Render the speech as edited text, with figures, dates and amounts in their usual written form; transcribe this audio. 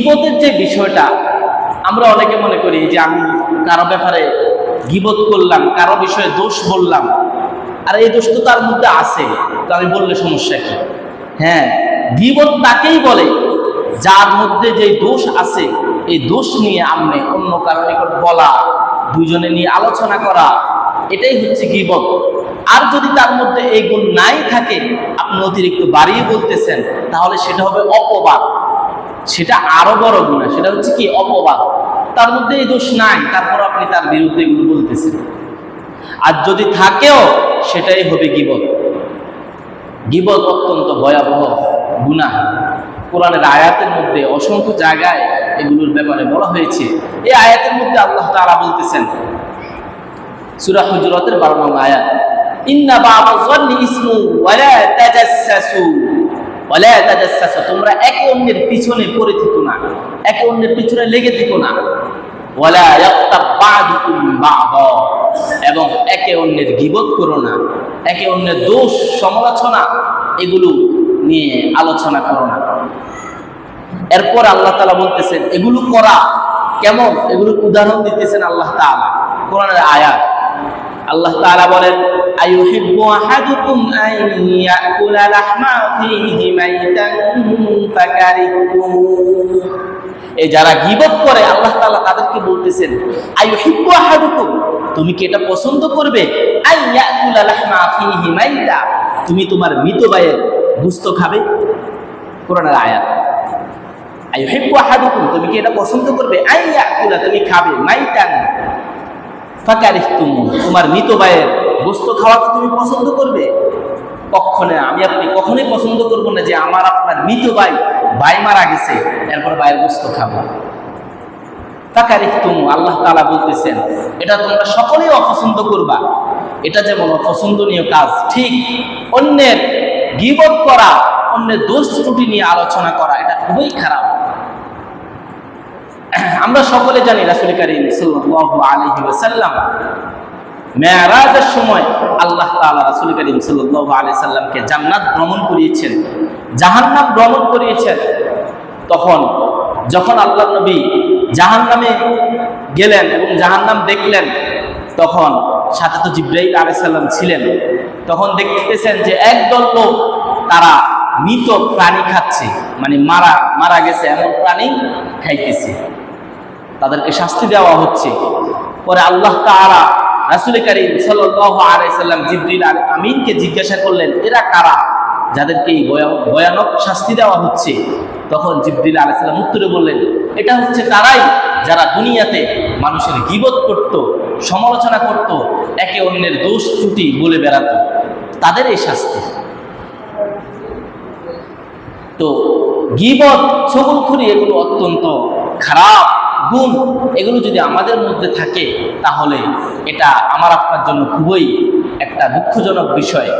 গীবতের যে বিষয়টা আমরা অনেকে মনে করি যে আমি কারো ব্যাপারে গীবত করলাম, কারো বিষয়ে দোষ বললাম, আর এই দোষ তো তার মধ্যে আছে, তো আমি বললে সমস্যা কি? হ্যাঁ, গীবত তাকেই বলে যার মধ্যে যে দোষ আছে, এই দোষ নিয়ে আপনি অন্য কারো নিকট বলা, দুইজনে নিয়ে আলোচনা করা, এটাই হচ্ছে গীবত। আর যদি তার মধ্যে এই গুণ নাই থাকে, আপনি অতিরিক্ত বাড়িয়ে বলতেছেন, তাহলে সেটা হবে অপবাদ। সেটা আরো বড় গুনাহ, সেটা হচ্ছে কি? অপবাদ। তার মধ্যে এই দোষ নাই, তারপর আপনি তার বিরুদ্ধে এগুলো বলতেছেন। আর যদি থাকেও, সেটাই হবে গীবত। গীবত অত্যন্ত ভয়াবহ গুনাহ। কোরআনের আয়াতের মধ্যে অসংখ্য জায়গায় এগুলোর ব্যাপারে বলা হয়েছে। এই আয়াতের মধ্যে আল্লাহ তাআলা বলতেছেন, সূরা হুজুরাতের 12 নং আয়াত, ইন্না বা'দা যন্নি ইসমু ওয়ালা তাজাসসু ওয়ালা তাজাসসু, তোমরা একে অন্যের পিছনে পড়ে থেকো না, একে অন্যের পিছনে লেগে থেকো না। ওয়ালা ইয়াক্তাব বা'দুকুম বা'দা, এবং একে অন্যের গীবত করো না, একে অন্যের দোষ সমালোচনা এগুলো নিয়ে আলোচনা করো না। এরপর আল্লাহ তাআলা বলতেছেন এগুলো করা কেমন, এগুলোর উদাহরণ দিতেছেন আল্লাহ তাআলা কোরআনের আয়াত। আল্লাহ তাআলা বলেন, আইয়ুহিব্বু আহাদুকুম আন ইয়াকুলা লাহমা আখিহি মাইতান ফাকারিহতুম। এই যারা গীবত করে আল্লাহ তাআলা তাদেরকে বলতেছেন, আইয়ুহিব্বু আহাদুকুম, তুমি কি এটা পছন্দ করবে? আন ইয়াকুলা লাহমা আখিহি মাইতা, তুমি তোমার মৃত ভাইয়ের গোশত খাবে? কোরআনের আয়াত। আইয়ুহিব্বু আহাদুকুম, তুমি কি এটা পছন্দ করবে? আন ইয়াকুলা, তুমি খাবে, মাইতান ফাকারিহতুম, তোমার মৃত ভাইয়ের গোশত খাওয়া তুমি পছন্দ করবে? কখনো আমি আপনি কখনোই পছন্দ করব না যে আমার আপনার মৃত ভাই মারা গেছে, এরপর ভাইয়ের গোশত খাবো। ফাকারিহতুম, আল্লাহ তাআলা বলতেছেন এটা তোমরা সকলেই অপছন্দ করবা। এটা যেমন অপছন্দনীয় কাজ, ঠিক অন্যের গীবত করা, অন্যের দোষ ত্রুটি নিয়ে আলোচনা করা, এটা খুবই খারাপ। আমরা সকলে জানি রাসূল কারীম সাল্লাল্লাহু আলাইহি ওয়াসাল্লাম মেরাজের সময় আল্লাহ তাআলা রাসূল কারীম সাল্লাল্লাহু আলাইহি সাল্লামকে জান্নাত ভ্রমণ করিয়েছেন, জাহান্নাম ভ্রমণ করিয়েছেন। যখন আল্লাহ নবী জাহান্নামে গেলেন এবং জাহান্নাম দেখলেন, তখন সাথে তো জিবরাইল আলাইহিস সালাম ছিলেন। তখন দেখতেছেন যে একদল লোক তারা মৃত প্রাণী খাচ্ছে, মানে মারা গেছে এমন প্রাণী খাইতেছে, তাদেরকে শাস্তি দেওয়া হচ্ছে। পরে আল্লাহ তাআলা রাসূল কারীম সাল্লাল্লাহু আলাইহি সাল্লাম জিবরিল আমিনকে জিজ্ঞাসা করলেন, এরা কারা যাদেরকে এই ভয়ানক শাস্তি দেওয়া হচ্ছে? তখন জিবরিল আলাইহিস সালাম উত্তরে বললেন, এটা হচ্ছে তারাই যারা দুনিয়াতে মানুষের গীবত করত, সমালোচনা করত, একে অন্যের দোষ ত্রুটি বলে বেড়াতো, তাদের এই শাস্তি। তো গীবত, চগলখড়ি এগুলো অত্যন্ত খারাপ গুণ। এগুলো যদি আমাদের মধ্যে থাকে তাহলে এটা আমার আপনার জন্য খুবই একটা দুঃখজনক বিষয়।